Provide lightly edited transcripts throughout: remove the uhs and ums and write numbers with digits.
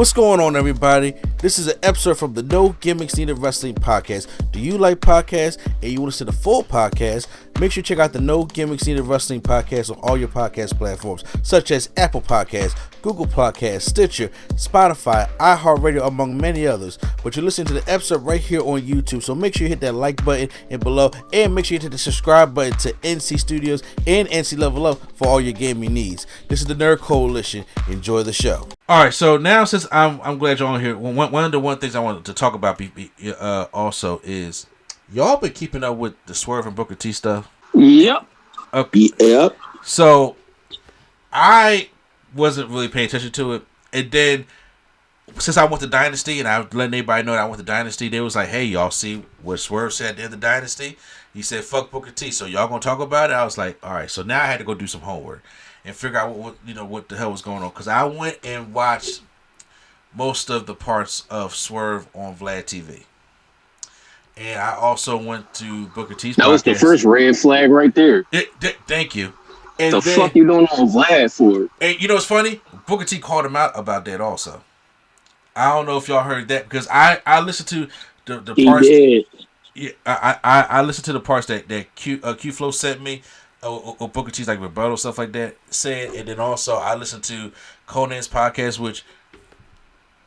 What's going on, everybody? This is an episode from the No Gimmicks Needed Wrestling podcast. Do you like podcasts and you want to see the full podcast? Make sure you check out the No Gimmicks Needed Wrestling podcast on all your podcast platforms, such as Apple Podcasts, Google Podcasts, Stitcher, Spotify, iHeartRadio, among many others. But you're listening to the episode right here on YouTube, so make sure you hit that like button and below, and make sure you hit the subscribe button to NC Studios and NC Level Up for all your gaming needs. This is the Nerd Coalition. Enjoy the show. All right, so now since I'm glad you're on here, one of the things I wanted to talk about also is y'all been keeping up with the Swerve and Booker T stuff. Yep. Okay. Yep. So I wasn't really paying attention to it, and then since I went to Dynasty and I was letting everybody know that I went to Dynasty, they was like, "Hey, y'all see what Swerve said at the end of Dynasty? He said fuck Booker T. So y'all gonna talk about it?" I was like, "All right." So now I had to go do some homework and figure out what the hell was going on, because I went and watched most of the parts of Swerve on Vlad TV. And I also went to Booker T's podcast. That was the first red flag right there. Thank you. And the fuck you doing on Vlad for? And you know what's funny? Booker T called him out about that also. I don't know if y'all heard that, because I listened to the parts. He did. Yeah, I listened to the parts that Q Flow sent me. Or Booker T's like rebuttal, stuff like that said, and then also I listened to Conan's podcast, which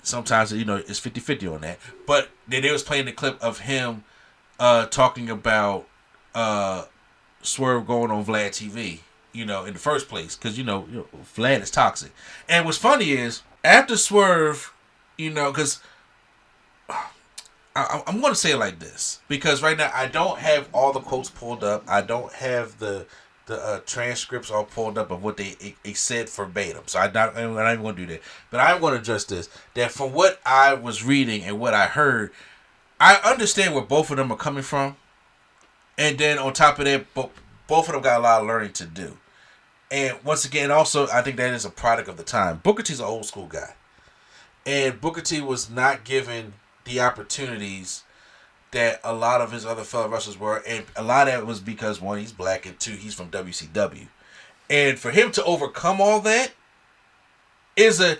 sometimes it's 50-50 on that. But then they was playing the clip of him talking about Swerve going on Vlad TV, in the first place, because Vlad is toxic. And what's funny is after Swerve, because I'm going to say it like this, because right now I don't have all the quotes pulled up. I don't have the transcripts all pulled up of what they said verbatim. So I'm not even going to do that. But I'm going to address this. That from what I was reading and what I heard, I understand where both of them are coming from. And then on top of that, both of them got a lot of learning to do. And once again, also, I think that is a product of the time. Booker T's an old school guy. And Booker T was not given the opportunities that a lot of his other fellow wrestlers were, and a lot of it was because, one, he's black, and two, he's from WCW. And for him to overcome all that is a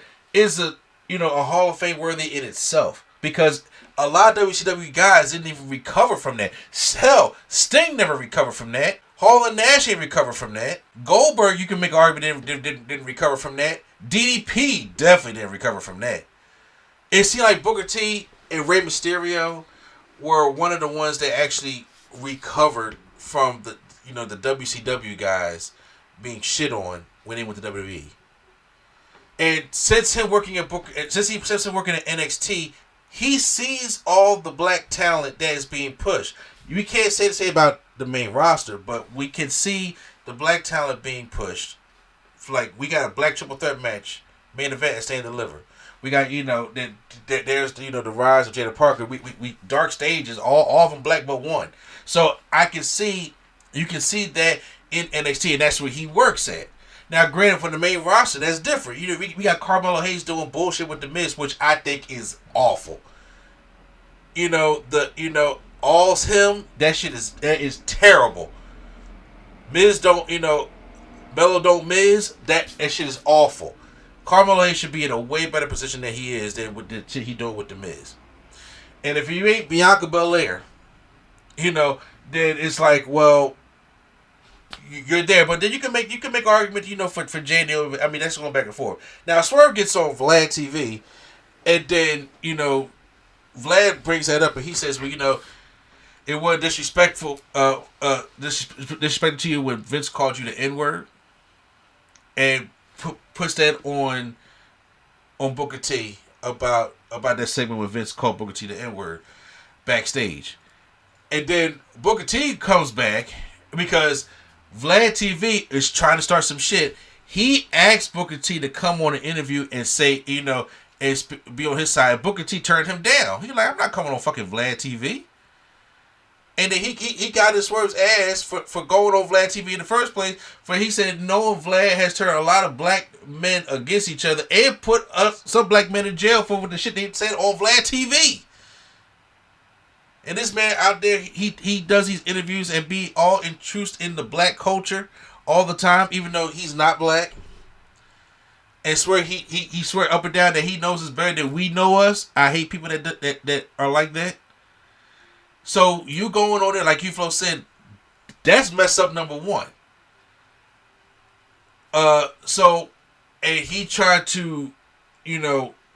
Hall of Fame worthy in itself, because a lot of WCW guys didn't even recover from that. Hell, Sting never recovered from that. Hall and Nash ain't recovered from that. Goldberg, you can make an argument, didn't recover from that. DDP definitely didn't recover from that. It seemed like Booker T and Rey Mysterio were one of the ones that actually recovered from the WCW guys being shit on when they went to WWE. And since him working at NXT, he sees all the black talent that is being pushed. We can't say about the main roster, but we can see the black talent being pushed. Like, we got a black triple threat match, main event, and Stand and Deliver. We got, there's the rise of Jada Parker. We dark stages, all of them black but one. So you can see that in NXT, and that's where he works at. Now, granted, for the main roster, that's different. We got Carmelo Hayes doing bullshit with The Miz, which I think is awful. All's him, that is terrible. Miz don't, Bello don't Miz, that shit is awful. Carmelo Hayes should be in a way better position than he is than with the shit he doing with The Miz. And if you ain't Bianca Belair, then it's like, well, you're there. But then you can make an argument, for Jay. I mean, that's going back and forth. Now, Swerve gets on Vlad TV, and then, Vlad brings that up, and he says, well, it wasn't disrespectful, disrespectful to you when Vince called you the N-word, and puts that on Booker T about that segment when Vince called Booker T the N-word backstage. And then Booker T comes back because Vlad TV is trying to start some shit. He asked Booker T to come on an interview and say, and be on his side. Booker T turned him down. He's like, I'm not coming on fucking Vlad TV. And then he got his Swerve's ass for going on Vlad TV in the first place. For he said, no, Vlad has turned a lot of black men against each other and put some black men in jail for the shit they said on Vlad TV. And this man out there, he does these interviews and be all enthused in the black culture all the time, even though he's not black. and swear he swear up and down that he knows us better than we know us. I hate people that are like that. So you going on there like you Flo said, that's mess up number one. So and he tried to,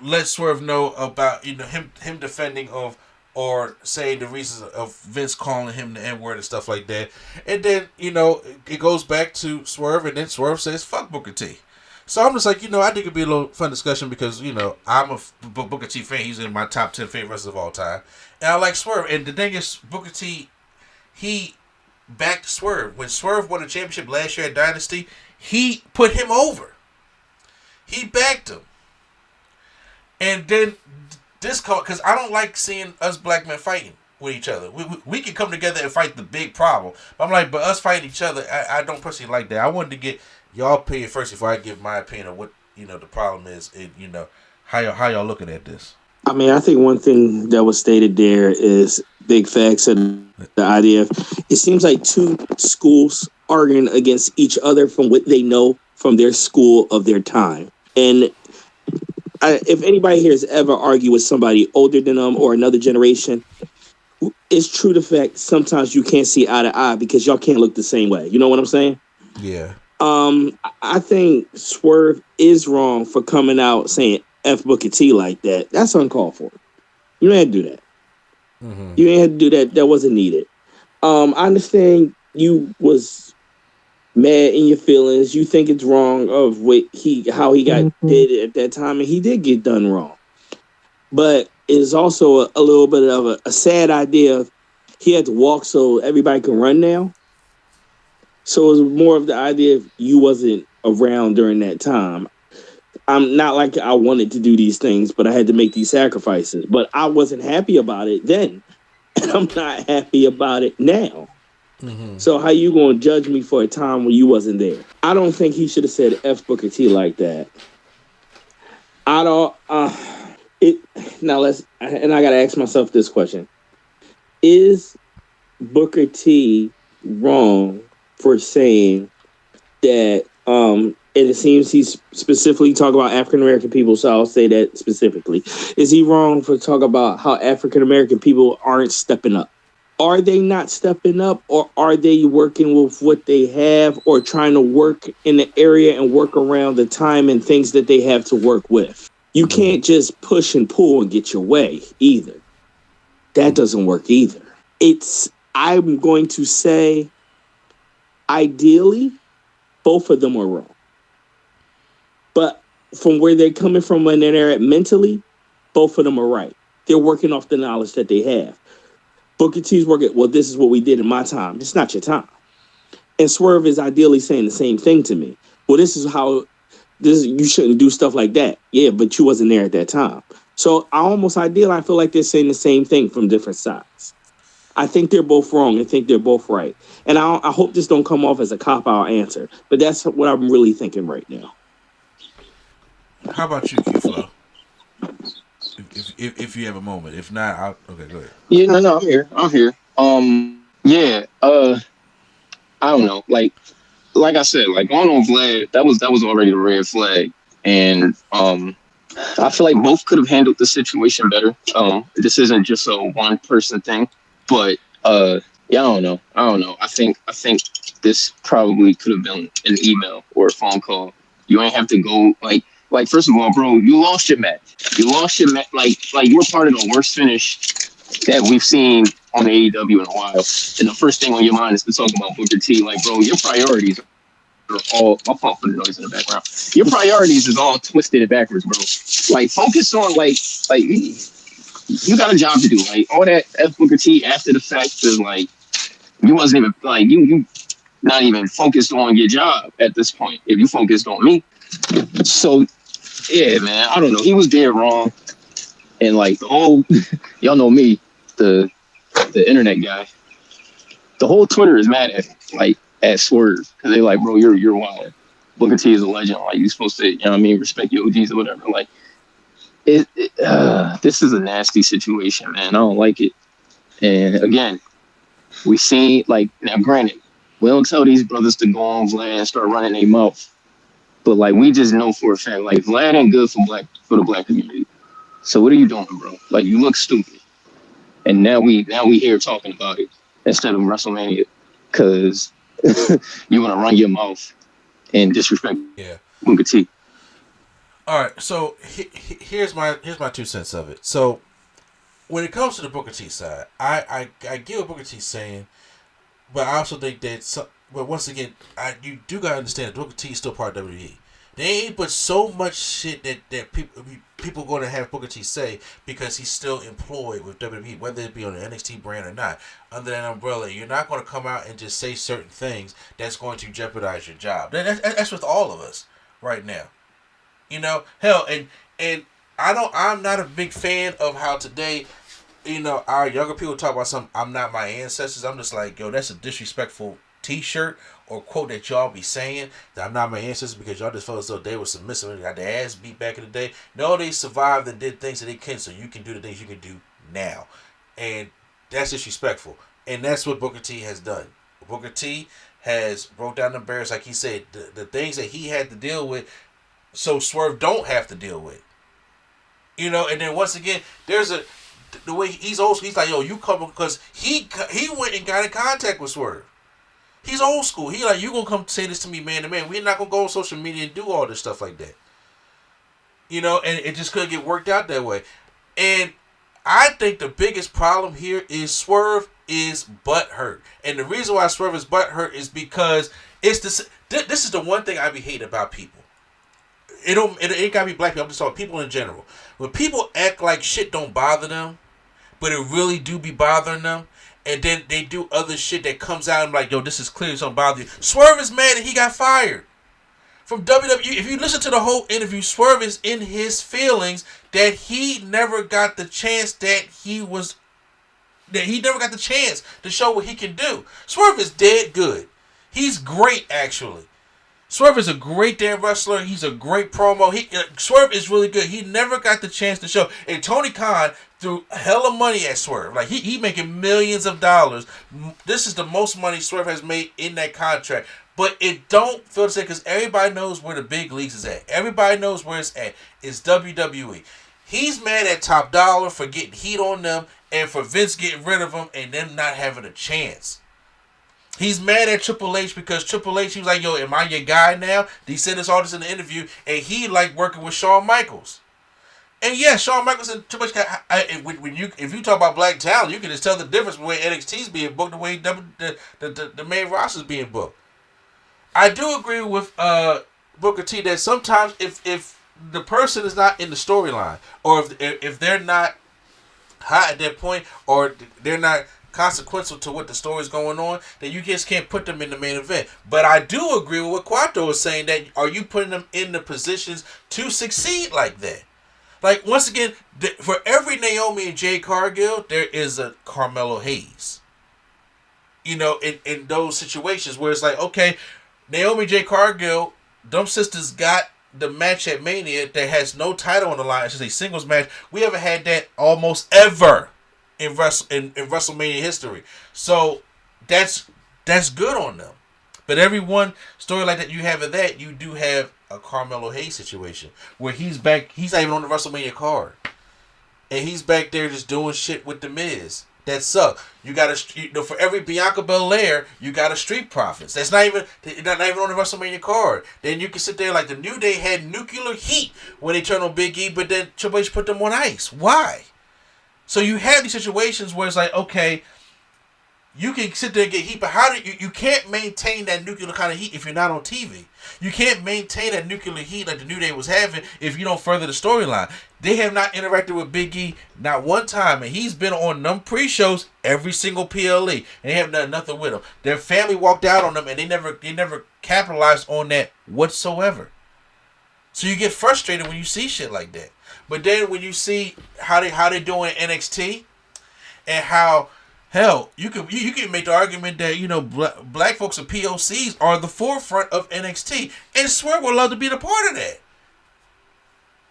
let Swerve know about him defending of or saying the reasons of Vince calling him the N-word and stuff like that. And then, it goes back to Swerve, and then Swerve says, fuck Booker T. So I'm just like, I think it'd be a little fun discussion because, I'm a Booker T fan. He's in my top 10 favorite wrestlers of all time. And I like Swerve. And the thing is, Booker T, he backed Swerve. When Swerve won a championship last year at Dynasty, he put him over. He backed him. And then this call, because I don't like seeing us black men fighting with each other. We can come together and fight the big problem. But I'm like, but us fighting each other, I don't personally like that. I wanted to get y'all opinion first before I give my opinion of what the problem is, and how y'all looking at this. I mean, I think one thing that was stated there is big facts and the idea of it seems like two schools arguing against each other from what they know from their school of their time. And if anybody here has ever argued with somebody older than them or another generation, it's true to fact sometimes you can't see eye to eye because y'all can't look the same way. You know what I'm saying? Yeah. I think Swerve is wrong for coming out saying F Booker T like that. That's uncalled for. You ain't had to do that. Mm-hmm. You ain't had to do that. That wasn't needed. I understand you was mad in your feelings. You think it's wrong of how he got did at that time, and he did get done wrong. But it's also a little bit of a sad idea of he had to walk so everybody can run now. So it was more of the idea of you wasn't around during that time. I'm not like I wanted to do these things, but I had to make these sacrifices. But I wasn't happy about it then, and I'm not happy about it now. Mm-hmm. So how you gonna judge me for a time when you wasn't there? I don't think he should have said F Booker T like that. I don't. Now and I gotta ask myself this question: is Booker T wrong for saying that? And it seems he's specifically talking about African American people, so I'll say that specifically. Is he wrong for talking about how African American people aren't stepping up? Are they not stepping up, or are they working with what they have, or trying to work in the area and work around the time and things that they have to work with? You can't just push and pull and get your way either. That doesn't work either. I'm going to say, ideally, both of them are wrong. But from where they're coming from when they're at mentally, both of them are right. They're working off the knowledge that they have. Booker T's working, well, this is what we did in my time. It's not your time. And Swerve is ideally saying the same thing to me. Well, you shouldn't do stuff like that. Yeah, but you wasn't there at that time. So I feel like they're saying the same thing from different sides. I think they're both wrong. I think they're both right. And I hope this don't come off as a cop-out answer. But that's what I'm really thinking right now. How about you, Q-Flow? If you have a moment. If not, okay, go ahead. Yeah, no, I'm here. I don't know. Like I said, like going on Vlad, that was already the red flag. And I feel like both could have handled the situation better. This isn't just a one person thing. But I don't know. I think this probably could have been an email or a phone call. You ain't have to go like first of all, bro, you lost your match. Like you were part of the worst finish that we've seen on AEW in a while. And the first thing on your mind is to talk about Booker T. Like, bro, your priorities are all. I'll pump for the noise in the background. Your priorities is all twisted and backwards, bro. Like, focus on like you got a job to do. Like all that F Booker T after the fact is like you wasn't even like you not even focused on your job at this point. If you focused on me, so. Yeah, man, I don't know. He was dead wrong. And like the whole, y'all know me, the internet guy. The whole Twitter is mad at Swerve because they like, bro, you're wild. Booker T is a legend. Like you're supposed to, respect your OGs or whatever. Like, this is a nasty situation, man. I don't like it. And again, we seen now. Granted, we don't tell these brothers to go on Vlad and start running their mouth. But like we just know for a fact, like Vlad ain't good for the black community. So what are you doing, bro? Like you look stupid. And now we here talking about it instead of WrestleMania because you want to run your mouth and disrespect Booker T. All right, so here's my 2 cents of it. So when it comes to the Booker T side, I get what Booker T's saying, but I also think that but once again, you do gotta understand that Booker T is still part of WWE. There ain't but so much shit that people going to have Booker T say because he's still employed with WWE, whether it be on the NXT brand or not. Under that umbrella, you're not going to come out and just say certain things that's going to jeopardize your job. That's with all of us right now. You know, hell, and I'm not a big fan of how today, you know, our younger people talk about something. I'm not my ancestors. I'm just like, yo, that's a disrespectful T-shirt or quote that y'all be saying that I'm not my ancestors because y'all just felt as though they were submissive and got their ass beat back in the day. No, they survived and did things that they can, so you can do the things you can do now, and that's disrespectful. And that's what Booker T has done. Booker T has broke down the barriers, like he said, the things that he had to deal with, so Swerve don't have to deal with. You know, and then once again, there's the way he's old. He's like, yo, you come because he went and got in contact with Swerve. He's old school. He like, you gonna come say this to me man to man. We're not gonna go on social media and do all this stuff like that. You know, and it just couldn't get worked out that way. And I think the biggest problem here is Swerve is butthurt. And the reason why Swerve is butthurt is because it's this is the one thing I be hating about people. It ain't gotta be black people. I'm just talking people in general. When people act like shit don't bother them, but it really do be bothering them, and then they do other shit that comes out and like, yo, this is clearly something bother you. Swerve is mad that he got fired from WWE. If you listen to the whole interview, Swerve is in his feelings that he never got the chance that he never got the chance to show what he can do. Swerve is dead good. He's great, actually. Swerve is a great damn wrestler. He's a great promo. Swerve is really good. He never got the chance to show. And Tony Khan threw hella money at Swerve. Like he making millions of dollars. This is the most money Swerve has made in that contract. But it don't feel the same because everybody knows where the big leagues is at. Everybody knows where it's at. It's WWE. He's mad at Top Dollar for getting heat on them and for Vince getting rid of them and them not having a chance. He's mad at Triple H because Triple H, he was like, yo, am I your guy now? He said us all this in the interview, and he liked working with Shawn Michaels. And yeah, Shawn Michaels and Triple H, if you talk about black talent, you can just tell the difference between the way NXT's being booked and the way the main roster's being booked. I do agree with Booker T that sometimes if the person is not in the storyline, or if they're not hot at that point, or they're not consequential to what the story's going on, then you just can't put them in the main event. But I do agree with what Quattro is saying, that are you putting them in the positions to succeed like that? Like, once again, for every Naomi and Jade Cargill, there is a Carmelo Hayes. You know, in those situations where it's like, okay, Naomi and Jade Cargill, them sisters got the match at Mania that has no title on the line. It's just a singles match. We haven't had that almost ever in WrestleMania history. So that's good on them. But every one story like that you have of that, you do have a Carmelo Hayes situation where he's back. He's not even on the WrestleMania card, and he's back there just doing shit with the Miz. That sucks. You got for every Bianca Belair, you got a Street Profits. That's not even on the WrestleMania card. Then you can sit there like the New Day had nuclear heat when they turned on Big E, but then Triple H put them on ice. Why? So you have these situations where it's like, okay, you can sit there and get heat, but how do you can't maintain that nuclear kind of heat if you're not on TV. You can't maintain that nuclear heat like the New Day was having if you don't further the storyline. They have not interacted with Big E not one time, and he's been on them pre-shows every single PLE, and they have done nothing with him. Their family walked out on them, and they never capitalized on that whatsoever. So you get frustrated when you see shit like that. But then when you see how they doing NXT, and how hell you can make the argument that, you know, black folks and POCs are the forefront of NXT, and Swerve would love to be the part of that,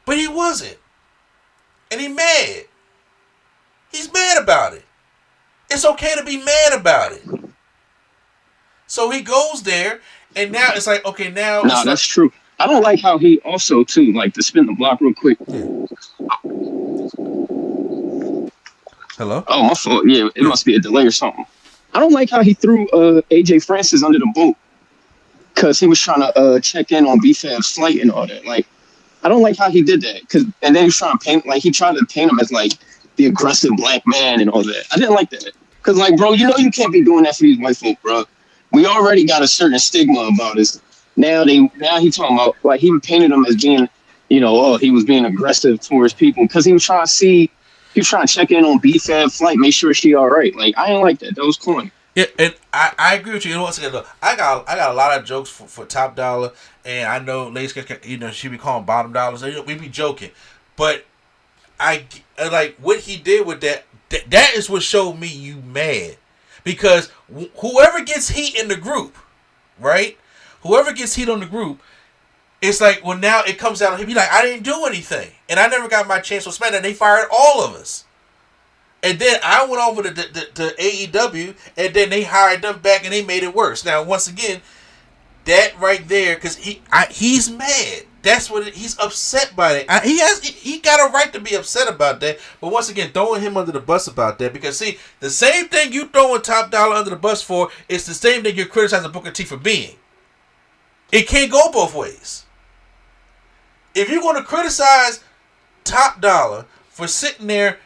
but he wasn't, and he's mad. He's mad about it. It's okay to be mad about it. So he goes there, and now it's like, okay, now no, that's true. I don't like how he also too, like, to spin the block real quick. Hello? Oh, my fault. Yeah, it must be a delay or something. I don't like how he threw AJ Francis under the boat because he was trying to check in on BFAB's flight and all that. Like, I don't like how he did that. And then he was trying to paint, like, he tried to paint him as, like, the aggressive black man and all that. I didn't like that. Because, like, bro, you know you can't be doing that for these white folk, bro. We already got a certain stigma about us. Now he talking about, like, he painted him as being, you know, oh, he was being aggressive towards people because he was trying to check in on BFAB flight, make sure she all right. Like, I ain't like that. That was corny. Yeah, and I agree with you. You know, once again, look, I got a lot of jokes for Top Dollar, and I know ladies, you know, she be calling bottom dollars. You know, we be joking, but I like what he did with that. That is what showed me you mad, because whoever gets heat in the group, right? Whoever gets heat on the group, it's like, well, now it comes down to him. He like, I didn't do anything, and I never got my chance with Smackdown. They fired all of us. And then I went over to AEW, and then they hired them back, and they made it worse. Now, once again, that right there, because he's mad. That's what he's upset by that. He got a right to be upset about that. But once again, throwing him under the bus about that, because see, the same thing you throwing Top Dollar under the bus for is the same thing you're criticizing Booker T for being. It can't go both ways. If you're going to criticize Top Dollar for sitting there,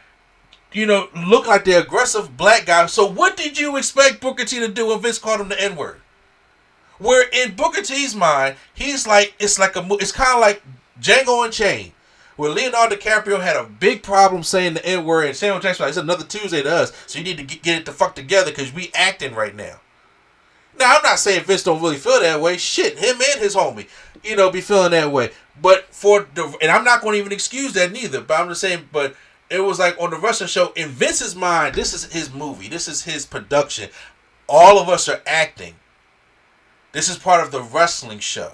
you know, look like the aggressive black guy. So what did you expect Booker T to do when Vince called him the N-word? Where in Booker T's mind, he's like, it's kind of like Django Unchained, where Leonardo DiCaprio had a big problem saying the N-word, and Samuel Jackson, like, it's another Tuesday to us, so you need to get it the fuck together because we acting right now. Now, I'm not saying Vince don't really feel that way. Shit, him and his homie, you know, be feeling that way. But and I'm not going to even excuse that neither, but I'm just saying, but it was like on the wrestling show, in Vince's mind, this is his movie. This is his production. All of us are acting. This is part of the wrestling show.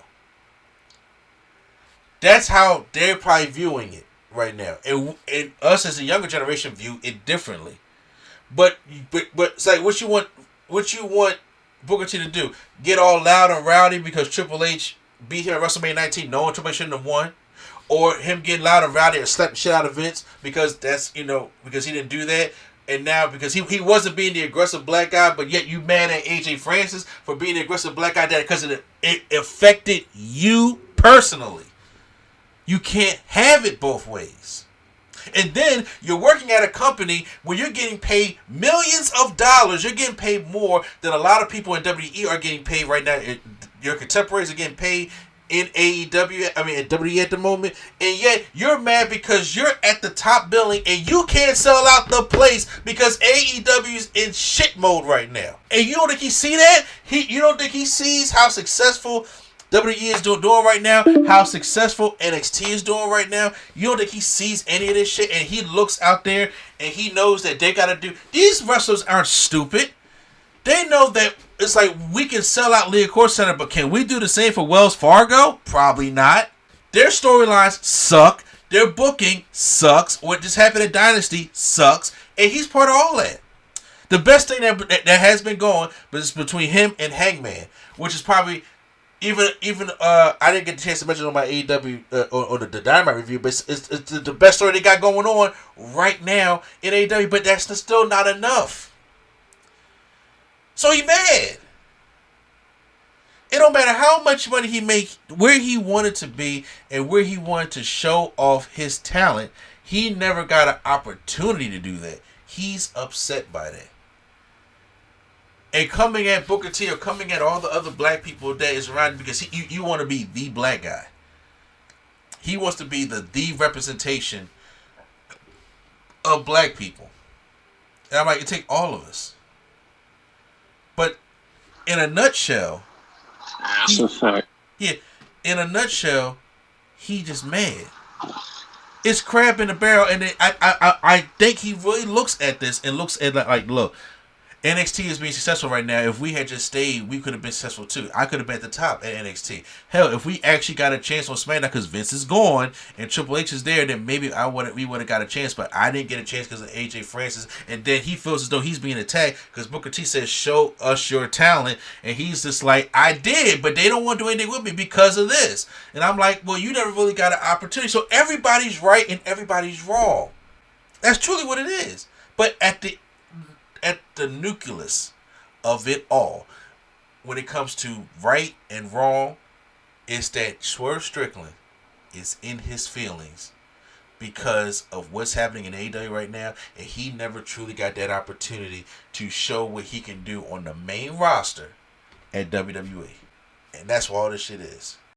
That's how they're probably viewing it right now. And us as a younger generation view it differently. But it's like, what you want Booker T to do? Get all loud and rowdy because Triple H beat him at WrestleMania 19 knowing Triple H shouldn't have won? Or him getting loud and rowdy and slap the shit out of Vince because because he didn't do that, and now because he wasn't being the aggressive black guy, but yet you mad at AJ Francis for being the aggressive black guy because it affected you personally. You can't have it both ways. And then you're working at a company where you're getting paid millions of dollars. You're getting paid more than a lot of people in WWE are getting paid right now. Your contemporaries are getting paid in AEW, at WWE at the moment, and yet you're mad because you're at the top billing and you can't sell out the place because AEW's in shit mode right now. And you don't think he see that? You don't think he sees how successful WWE is doing right now, how successful NXT is doing right now? You don't think he sees any of this shit, and he looks out there and he knows that they gotta do. These wrestlers aren't stupid. They know that it's like, we can sell out Liacouras Center, but can we do the same for Wells Fargo? Probably not. Their storylines suck. Their booking sucks. What just happened at Dynasty sucks. And he's part of all that. The best thing that has been going is between him and Hangman, which is probably even I didn't get the chance to mention on my AEW or the Dynamite review, but it's the best story they got going on right now in AEW. But that's still not enough. So he mad. It don't matter how much money he make, where he wanted to be, and where he wanted to show off his talent. He never got an opportunity to do that. He's upset by that. And coming at Booker T or coming at all the other black people that is around him because you want to be the black guy. He wants to be the representation of black people. And I'm like, it take all of us. But in a nutshell, that's a fact. Yeah, in a nutshell, he just mad. It's crab in the barrel, and I think he really looks at this and looks at like, look, NXT is being successful right now. If we had just stayed, we could have been successful too. I could have been at the top at NXT. Hell, if we actually got a chance on SmackDown because Vince is gone and Triple H is there, then maybe we would have got a chance. But I didn't get a chance because of AJ Francis. And then he feels as though he's being attacked because Booker T says, "Show us your talent," and he's just like, "I did, but they don't want to do anything with me because of this." And I'm like, "Well, you never really got an opportunity." So everybody's right and everybody's wrong. That's truly what it is. But at the nucleus of it all, when it comes to right and wrong, is that Swerve Strickland is in his feelings because of what's happening in AEW right now, and he never truly got that opportunity to show what he can do on the main roster at WWE. And that's what all this shit is.